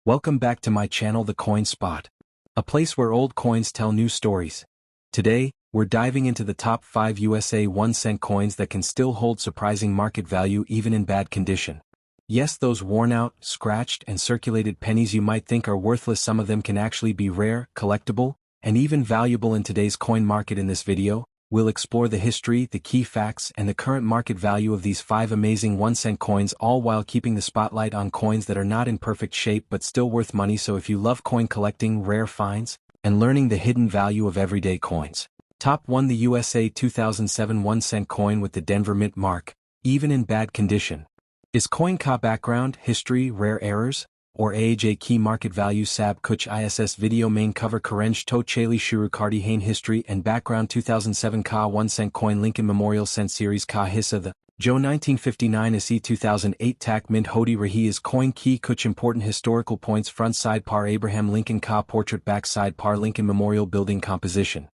Welcome back to my channel, The Coin Spot, a place where old coins tell new stories. Today, we're diving into the top 5 USA 1-cent coins that can still hold surprising market value even in bad condition. Yes, those worn out, scratched, and circulated pennies you might think are worthless, some of them can actually be rare, collectible, and even valuable in today's coin market. In this video, we'll explore the history, the key facts, and the current market value of these 5 amazing 1-cent coins, all while keeping the spotlight on coins that are not in perfect shape but still worth money. So if you love coin collecting, rare finds, and learning the hidden value of everyday coins. Top 1. The USA 2007 1-cent coin with the Denver Mint mark, even in bad condition. Is coin ka background, history, rare errors, or AJ key market value? Sab Kuch ISS video main cover Karenj To Chali Shuru Kardi Hain history and background 2007 Ka 1-cent coin Lincoln Memorial Cent Series Ka Hissa the Joe 1959 Asi 2008 Tak Mint Hodi Rahi is coin key Kuch important historical points. Front side par Abraham Lincoln Ka portrait, back side par Lincoln Memorial building composition.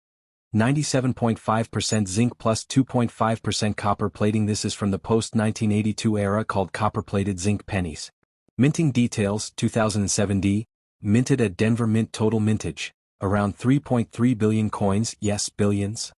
97.5% zinc plus 2.5% copper plating. This is from the post-1982 era called copper-plated zinc pennies. Minting details: 2007 D, minted at Denver Mint. Total mintage, around 3.3 billion coins, yes, billions.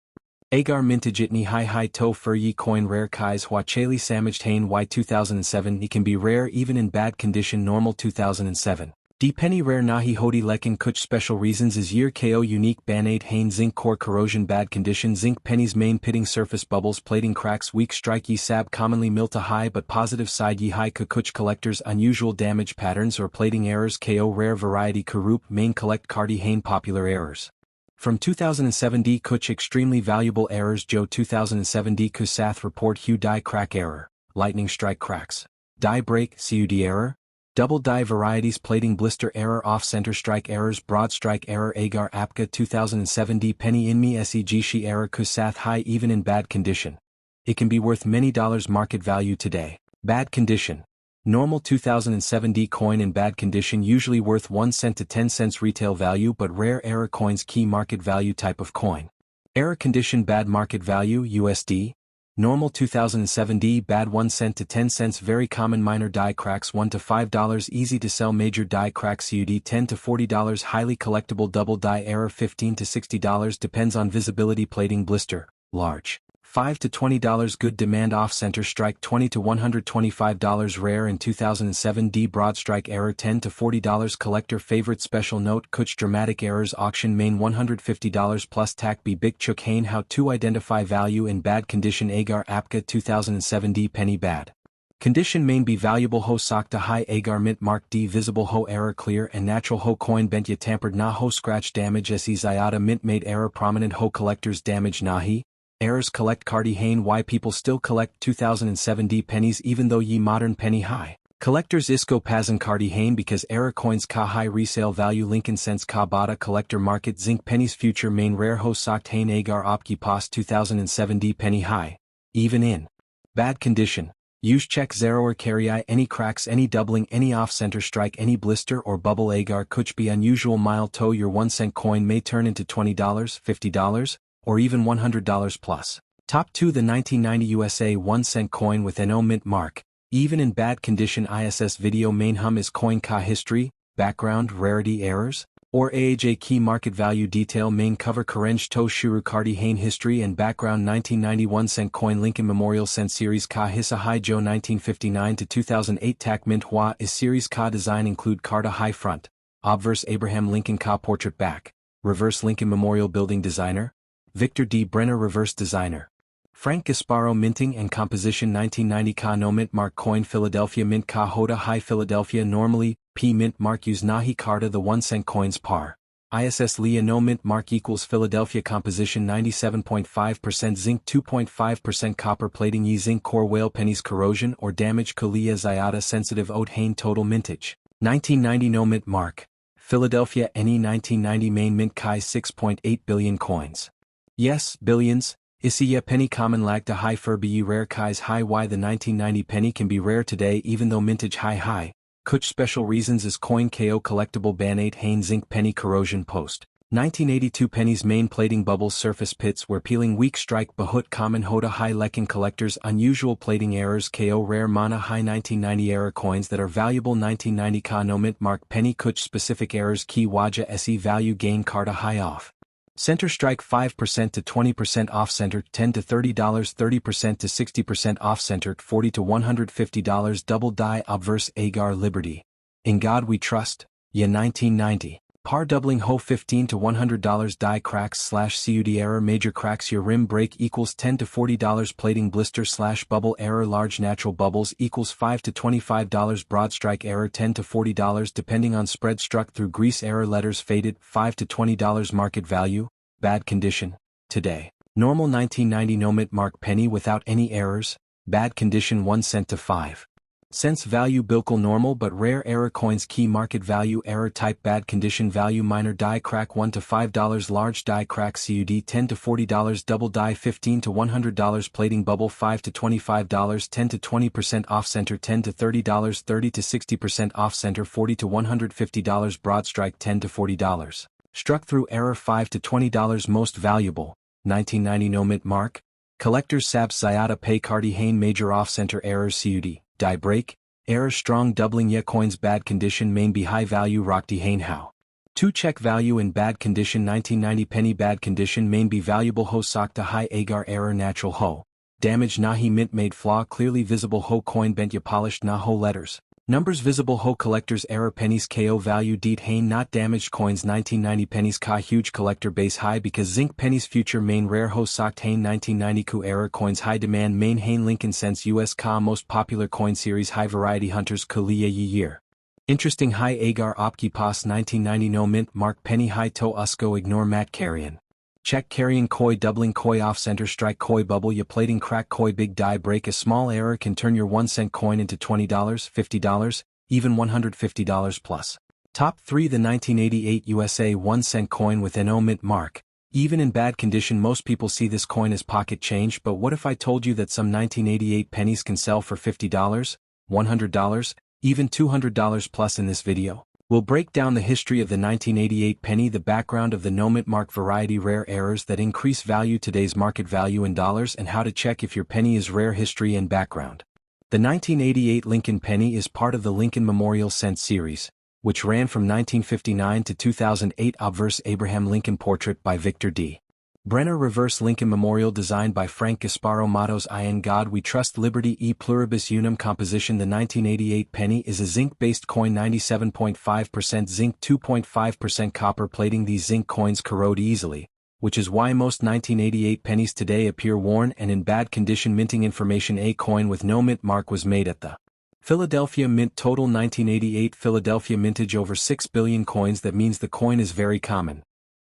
Agar mintage itni high to fur ye coin rare kais hua chali samaged hain y 2007. It can be rare even in bad condition. Normal 2007. D penny rare nahi hodi lekin kuch special reasons is year ko unique banate hain zinc core corrosion bad condition zinc pennies main pitting surface bubbles plating cracks weak strike ye sab commonly milta high but positive side ye high kuch collectors unusual damage patterns or plating errors ko rare variety karup main collect kardi hain popular errors. From 2007 D kuch extremely valuable errors Joe 2007 D kusath report hue die crack error, lightning strike cracks, die break cud error, double die varieties plating blister error off-center strike errors broad strike error agar apka 2007 D penny inmi segshi error kusath high even in bad condition. It can be worth many dollars market value today. Bad condition. Normal 2007 D coin in bad condition usually worth 1 cent to 10 cents retail value but rare error coins key market value type of coin. Error condition bad market value USD. Normal 2007 D bad 1 cent to 10 cents very common minor die cracks $1 to $5 easy to sell major die cracks CUD $10 to $40 highly collectible double die error $15 to $60 depends on visibility plating blister large $5 to $20 good demand off center strike $20 to $125 rare in 2007 D broad strike error $10 to $40 collector favorite special note kuch dramatic errors auction main $150 plus tack b big chuk hain how to identify value in bad condition agar apka 2007 D penny bad condition main be valuable ho sakta high agar mint mark D visible ho error clear and natural ho coin bentya tampered na ho scratch damage se zyada mint made error prominent ho collectors damage nahi errors collect kardi hain why people still collect 2007 D pennies even though ye modern penny high collectors isko pazan kardi hain because error coins ka high resale value Lincoln cents ka bada collector market zinc pennies future main rare ho sokt hain agar opki past 2007 D penny high even in bad condition use check zeroer carry any cracks any doubling any off center strike any blister or bubble agar kuch be unusual mile to your 1 cent coin may turn into $20 $50 or even $100 plus. Top 2 The 1990 USA 1-cent coin with NO mint mark, even in bad condition ISS video main hum is coin ka history, background rarity errors, or AJ key market value detail main cover Karenj To Shuru Kardi Hain history and background 1991 cent coin Lincoln Memorial Cent Series Ka Hissa High Joe 1959 to 2008 Tak Mint Hua is Series Ka design include Karda High front, obverse Abraham Lincoln Ka portrait back, reverse Lincoln Memorial building designer, Victor D. Brenner reverse designer. Frank Gasparo minting and composition 1990 Ka no mint mark coin Philadelphia mint Ka Hoda High Philadelphia normally, P mint mark use Nahi Karta the 1-cent coins par. ISS Leah no mint mark equals Philadelphia composition 97.5% zinc 2.5% copper plating ye zinc core whale pennies corrosion or damage Kalia Zyada sensitive oat hain total mintage. 1990 no mint mark. Philadelphia NE 1990 main mint Kai 6.8 billion coins. Yes, billions. Isiya penny common lag to high furby rare kais high why the 1990 penny can be rare today even though mintage high. Kuch special reasons is coin ko collectible banate hain zinc penny corrosion post. 1982 pennies main plating bubbles surface pits where peeling weak strike bahut common hoda high lecken collectors unusual plating errors ko rare mana high 1990 error coins that are valuable 1990 ka no mint mark penny kuch specific errors key waja se value gain karta high off. Center strike 5% to 20% off centered $10 to $30 30% to 60% off centered $40 to $150 double die obverse agar liberty. In God we trust, ya 1990. Par doubling ho $15 to $100 die cracks / CUD error major cracks your rim break equals $10 to $40 plating blister / bubble error large natural bubbles equals $5 to $25 broad strike error $10 to $40 depending on spread struck through grease error letters faded $5 to $20 market value, bad condition, today. Normal 1990 no mint mark penny without any errors, bad condition 1 cent to 5 cents value bilkul normal but rare error coins key market value error type bad condition value minor die crack $1 to $5 large die crack CUD $10 to $40 double die $15 to $100 plating bubble $5 to $25 10 to 20% off center $10 to $30 30 to 60% off center $40 to $150 broad strike $10 to $40 struck through error $5 to $20 most valuable 1990 no mint mark collectors sab sayada pay cardi hain major off center errors CUD die break, error strong doubling ya coins bad condition main be high value rockty hain how. 2 check value in bad condition 1990 penny bad condition main be valuable ho sock to high agar error natural ho. Damage nahi mint made flaw clearly visible ho coin bent ya polished na ho letters. Numbers visible ho collectors error pennies ko value deed hain not damaged coins 1990 pennies ka huge collector base high because zinc pennies future main rare ho socked hain 1990 ku error coins high demand main hain Lincoln cents US ka most popular coin series high variety hunters kuliya year. Interesting high agar opki pas 1990 no mint mark penny high to usko ignore mat carrion. Check carrying koi doubling koi off center strike koi bubble ya plating crack koi big die break a small error can turn your 1 cent coin into $20, $50, even $150 plus. Top 3 the 1988 USA 1 cent coin with no mint mark. Even in bad condition most people see this coin as pocket change but what if I told you that some 1988 pennies can sell for $50, $100, even $200 plus in this video? We'll break down the history of the 1988 penny the background of the no mint mark variety rare errors that increase value today's market value in dollars and how to check if your penny is rare history and background. The 1988 Lincoln penny is part of the Lincoln Memorial Cent series, which ran from 1959 to 2008 obverse Abraham Lincoln portrait by Victor D. Brenner reverse Lincoln Memorial designed by Frank Gasparo mottos in God we trust liberty e pluribus unum composition the 1988 penny is a zinc-based coin 97.5% zinc 2.5% copper plating these zinc coins corrode easily, which is why most 1988 pennies today appear worn and in bad condition minting information a coin with no mint mark was made at the Philadelphia Mint total 1988 Philadelphia mintage over 6 billion coins that means the coin is very common.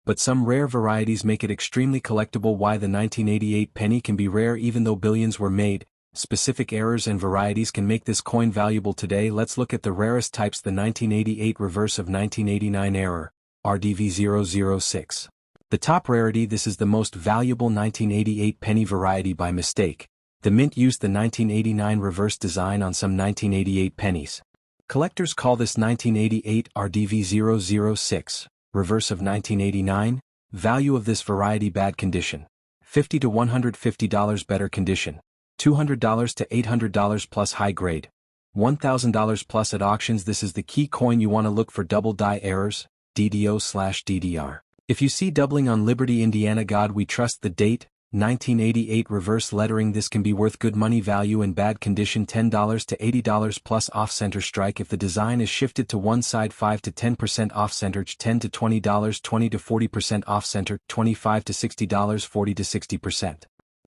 But some rare varieties make it extremely collectible why the 1988 penny can be rare even though billions were made, specific errors and varieties can make this coin valuable today let's look at the rarest types the 1988 reverse of 1989 error, RDV006. The top rarity this is the most valuable 1988 penny variety by mistake, the mint used the 1989 reverse design on some 1988 pennies. Collectors call this 1988 RDV006. Reverse of 1989, value of this variety bad condition, $50 to $150 better condition, $200 to $800 plus high grade, $1,000 plus at auctions this is the key coin you want to look for double die errors, DDO/DDR. If you see doubling on Liberty Indiana God we trust the date, 1988 reverse lettering this can be worth good money value in bad condition $10 to $80 plus off-center strike if the design is shifted to one side 5 to 10% off-center $10 to $20 20 to 40% off-center $25 to $60 40 to 60%.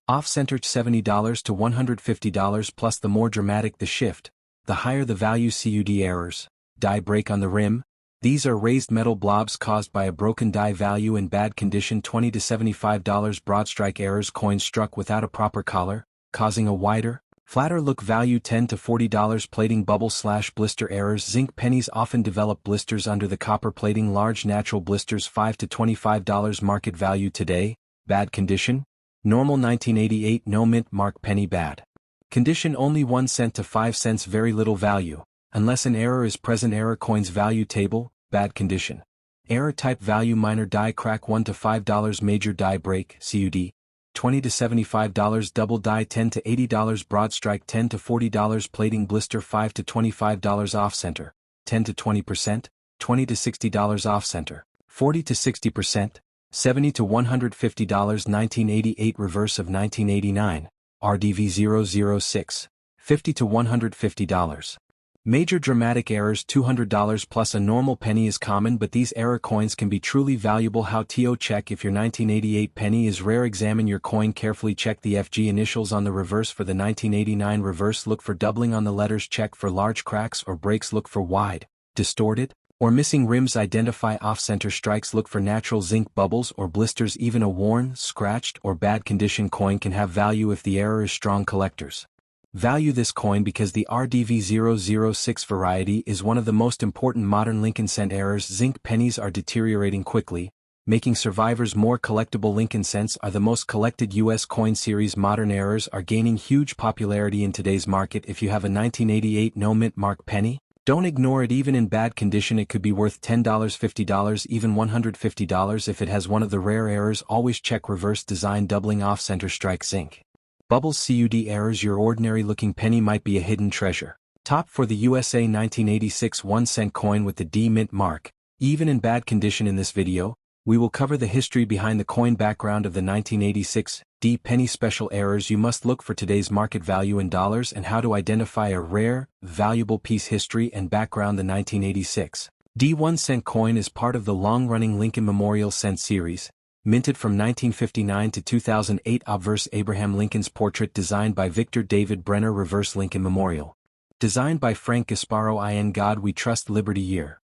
Off-center $70 to $150 plus the more dramatic the shift, the higher the value CUD errors, die break on the rim. These are raised metal blobs caused by a broken die value in bad condition $20 to $75 broad strike errors coins struck without a proper collar, causing a wider, flatter look value $10 to $40 plating bubble / blister errors zinc pennies often develop blisters under the copper plating large natural blisters $5 to $25 market value today, bad condition, normal 1988 no mint mark penny bad condition only 1 cent to 5 cents very little value. Unless an error is present error coins value table, bad condition. Error type value minor die crack $1 to $5 major die break CUD. $20 to $75 double die $10 to $80 broad strike $10 to $40 plating blister $5 to $25 off center, 10 to 20%, $20 to $60 off center, 40 to 60%, $70 to $150 1988 reverse of 1989, RDV 006, $50 to $150. Major dramatic errors $200 plus a normal penny is common, but these error coins can be truly valuable. How to check if your 1988 penny is rare? Examine your coin carefully. Check the FG initials on the reverse for the 1989 reverse. Look for doubling on the letters. Check for large cracks or breaks. Look for wide, distorted, or missing rims. Identify off-center strikes. Look for natural zinc bubbles or blisters. Even a worn, scratched, or bad condition coin can have value if the error is strong. Collectors value this coin because the RDV 006 variety is one of the most important modern Lincoln cent errors. Zinc pennies are deteriorating quickly, making survivors more collectible. Lincoln cents are the most collected U.S. coin series. Modern errors are gaining huge popularity in today's market. If you have a 1988 no mint mark penny, don't ignore it. Even in bad condition, it could be worth $10, $50, even $150 if it has one of the rare errors. Always check reverse design, doubling off center strike zinc bubbles. CUD errors. Your ordinary looking penny might be a hidden treasure. Top for the USA 1986 1-cent coin with the D mint mark, even in bad condition. In this video, we will cover the history behind the coin, background of the 1986 D penny, special errors you must look for, today's market value in dollars, and how to identify a rare, valuable piece. History and background. The 1986 D 1-cent coin is part of the long-running Lincoln Memorial Cent series, minted from 1959 to 2008. Obverse Abraham Lincoln's portrait designed by Victor David Brenner. Reverse Lincoln Memorial designed by Frank Gasparo. In God We Trust. Liberty Year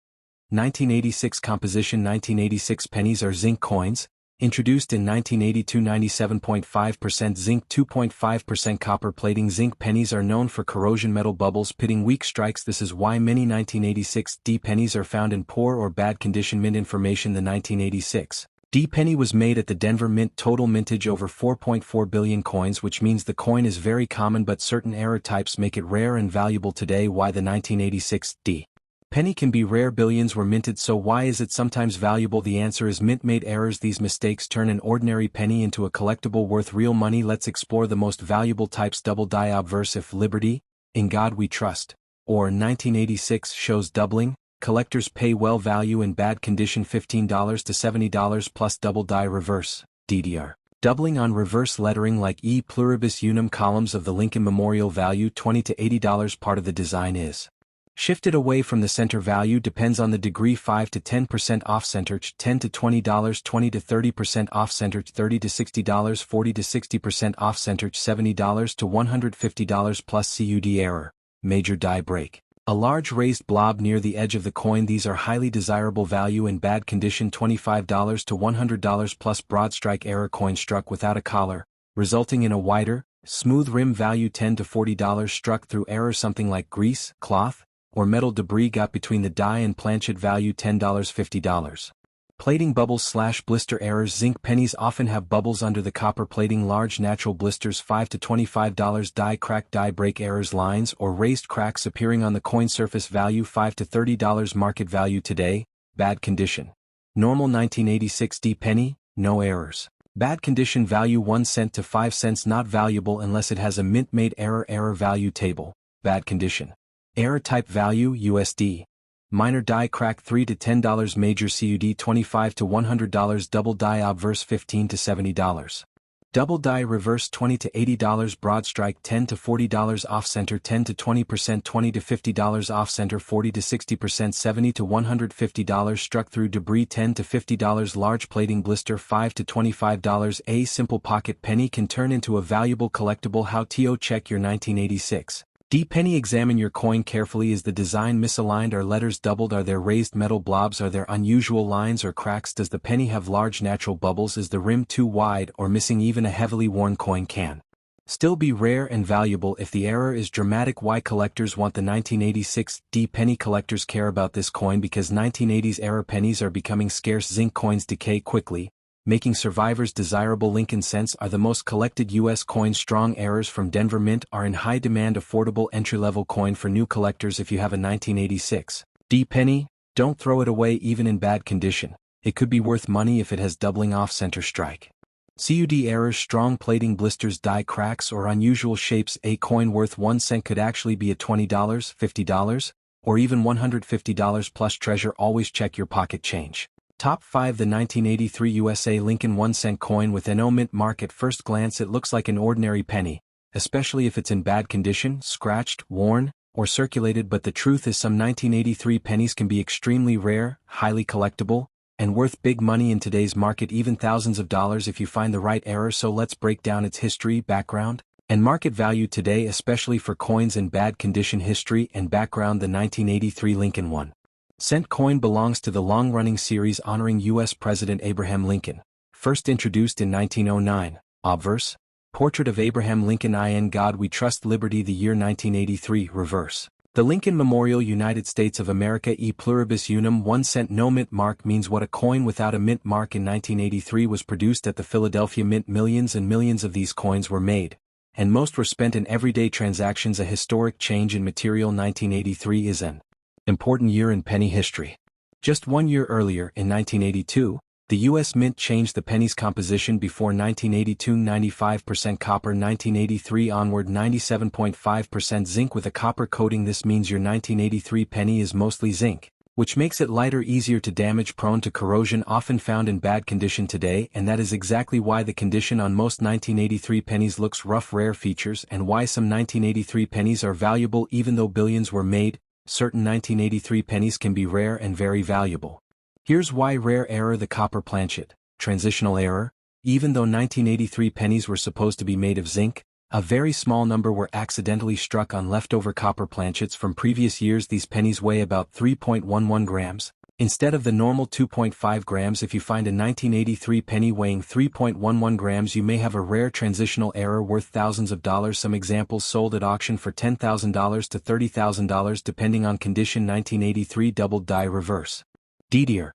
1986 composition. 1986 pennies are zinc coins, introduced in 1982. 97.5% zinc, 2.5% copper plating. Zinc pennies are known for corrosion, metal bubbles, pitting, weak strikes. This is why many 1986 D pennies are found in poor or bad condition. Mint information. The 1986 D penny was made at the Denver Mint. Total mintage over 4.4 billion coins, which means the coin is very common, but certain error types make it rare and valuable today. Why the 1986 D penny can be rare? Billions were minted, so why is it sometimes valuable? The answer is mint-made errors. These mistakes turn an ordinary penny into a collectible worth real money. Let's explore the most valuable types. Double die. Obverse If Liberty, In God We Trust, or 1986 shows doubling, collectors pay well. Value in bad condition $15 to $70 plus. Double die. Reverse, DDR, doubling on reverse lettering like E pluribus unum columns of the Lincoln Memorial. Value $20 to $80. Part of the design is shifted away from the center. Value depends on the degree. 5 to 10% off center, $10 to $20, 20 to 30% off center, $30 to $60, 40 to 60% off center, $70 to $150 plus. CUD error, major die break, a large raised blob near the edge of the coin. These are highly desirable. Value in bad condition $25 to $100 plus. Broad strike error, coin struck without a collar, resulting in a wider, smooth rim. Value $10 to $40. Struck through error, something like grease, cloth, or metal debris got between the die and planchet. Value $10, $50. Plating bubbles / blister errors. Zinc pennies often have bubbles under the copper plating. Large natural blisters $5 to $25. Die crack, die break errors, lines or raised cracks appearing on the coin surface. Value $5 to $30. Market value today, bad condition. Normal 1986 D penny, no errors. Bad condition value 1 cent to 5 cents. Not valuable unless it has a mint-made error. Error value table, bad condition. Error type value USD. Minor die crack $3 to $10. Major CUD $25 to $100. Double die. Obverse $15 to $70. Double die. Reverse $20 to $80. Broad strike $10 to $40. Off center 10 to 20%, $20 to $50. Off center 40 to 60%, $70 to $150. Struck through debris $10 to $50. Large plating blister $5 to $25. A simple pocket penny can turn into a valuable collectible. How to check your 1986 D penny. Examine your coin carefully. Is the design misaligned? Are letters doubled? Are there raised metal blobs? Are there unusual lines or cracks? Does the penny have large natural bubbles? Is the rim too wide or missing? Even a heavily worn coin can still be rare and valuable if the error is dramatic. Why collectors want the 1986 D penny? Collectors care about this coin because 1980s era pennies are becoming scarce. Zinc coins decay quickly, making survivors desirable. Lincoln cents are the most collected U.S. coin. Strong errors from Denver Mint are in high demand. Affordable entry-level coin for new collectors. If you have a 1986 D penny, Don't throw it away even in bad condition. It could be worth money if it has doubling off-center strike. CUD errors, strong plating, blisters, die cracks, or unusual shapes. A coin worth 1 cent could actually be at $20, $50, or even $150 plus treasure. Always check your pocket change. Top 5. The 1983 USA Lincoln 1 cent coin with NO mint mark. At first glance it looks like an ordinary penny, especially if it's in bad condition, scratched, worn, or circulated, but the truth is some 1983 pennies can be extremely rare, highly collectible, and worth big money in today's market, even thousands of dollars if you find the right error. So let's break down its history, background, and market value today, especially for coins in bad condition. History and background. The 1983 Lincoln 1 cent coin belongs to the long-running series honoring U.S. President Abraham Lincoln. First introduced in 1909. Obverse: Portrait of Abraham Lincoln. In God We Trust. Liberty. The year 1983. Reverse: The Lincoln Memorial. United States of America. E pluribus unum. 1 cent no mint mark means what? A coin without a mint mark. In 1983 was produced at the Philadelphia Mint. Millions and millions of these coins were made, and most were spent in everyday transactions. A historic change in material. 1983 is an important year in penny history. Just 1 year earlier, in 1982, the U.S. Mint changed the penny's composition. Before 1982, 95% copper. 1983 onward, 97.5% zinc with a copper coating. This means your 1983 penny is mostly zinc, which makes it lighter, easier to damage, prone to corrosion, often found in bad condition today, and that is exactly why the condition on most 1983 pennies looks rough. Rare features and why some 1983 pennies are valuable even though billions were made. Certain 1983 pennies can be rare and very valuable. Here's why. Rare error: the copper planchet. Transitional error: even though 1983 pennies were supposed to be made of zinc, a very small number were accidentally struck on leftover copper planchets from previous years. These pennies weigh about 3.11 grams, instead of the normal 2.5 grams. If you find a 1983 penny weighing 3.11 grams, you may have a rare transitional error worth thousands of dollars. Some examples sold at auction for $10,000 to $30,000 depending on condition. 1983 doubled die reverse. DDR.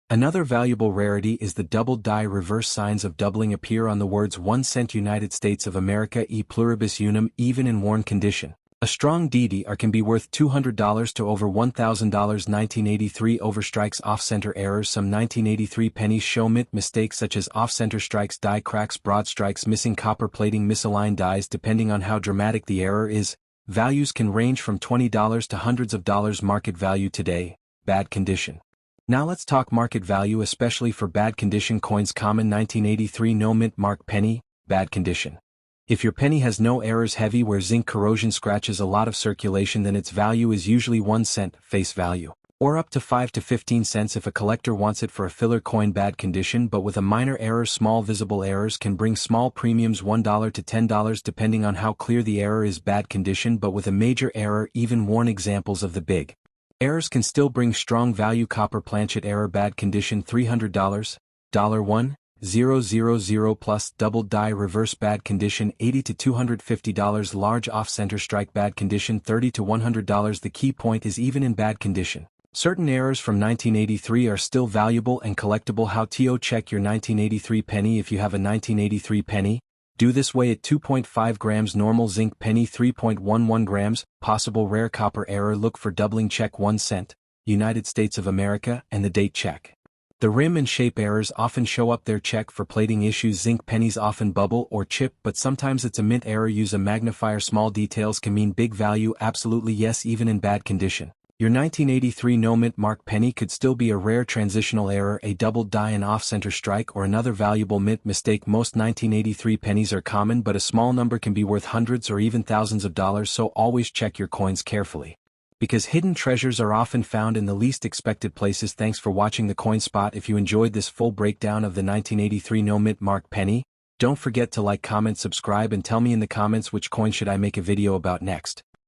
Another valuable rarity is the doubled die reverse. Signs of doubling appear on the words 1 cent United States of America. E pluribus unum. Even in worn condition, a strong DDR can be worth $200 to over $1,000. 1983 overstrikes. Off-center errors: some 1983 pennies show mint mistakes such as off-center strikes, die cracks, broad strikes, missing copper plating, misaligned dies. Depending on how dramatic the error is, values can range from $20 to hundreds of dollars. Market value today: bad condition. Now let's talk market value, especially for bad condition coins. Common 1983 no mint mark penny, bad condition. If your penny has no errors, heavy wear, zinc corrosion, scratches, a lot of circulation, then its value is usually 1 cent face value, or up to 5 to 15 cents if a collector wants it for a filler coin. Bad condition but with a minor error. Small visible errors can bring small premiums, $1 to $10 depending on how clear the error is. Bad condition but with a major error, even worn. Examples of the big errors can still bring strong value. Copper planchet error, bad condition, $300, $1,000 plus. Doubled die reverse, bad condition, $80 to $250. Large off-center strike, bad condition, $30 to $100. The key point is even in bad condition, certain errors from 1983 are still valuable and collectible. How to check your 1983 penny. If you have a 1983 penny, do this: weigh at 2.5 grams. Normal zinc penny 3.11 grams. Possible rare copper error: look for doubling. Check 1 cent, United States of America, and the date. Check the rim and shape errors often show up there. Check for plating issues. Zinc pennies often bubble or chip, but sometimes it's a mint error. Use a magnifier. Small details can mean big value. Absolutely yes, even in bad condition. Your 1983 no mint mark penny could still be a rare transitional error, a doubled die, an off-center strike, or another valuable mint mistake. Most 1983 pennies are common, but a small number can be worth hundreds or even thousands of dollars, so always check your coins carefully, because hidden treasures are often found in the least expected places. Thanks for watching the Coin Spot. If you enjoyed this full breakdown of the 1983 no mint mark penny, don't forget to like, comment, subscribe, and tell me in the comments which coin should I make a video about next.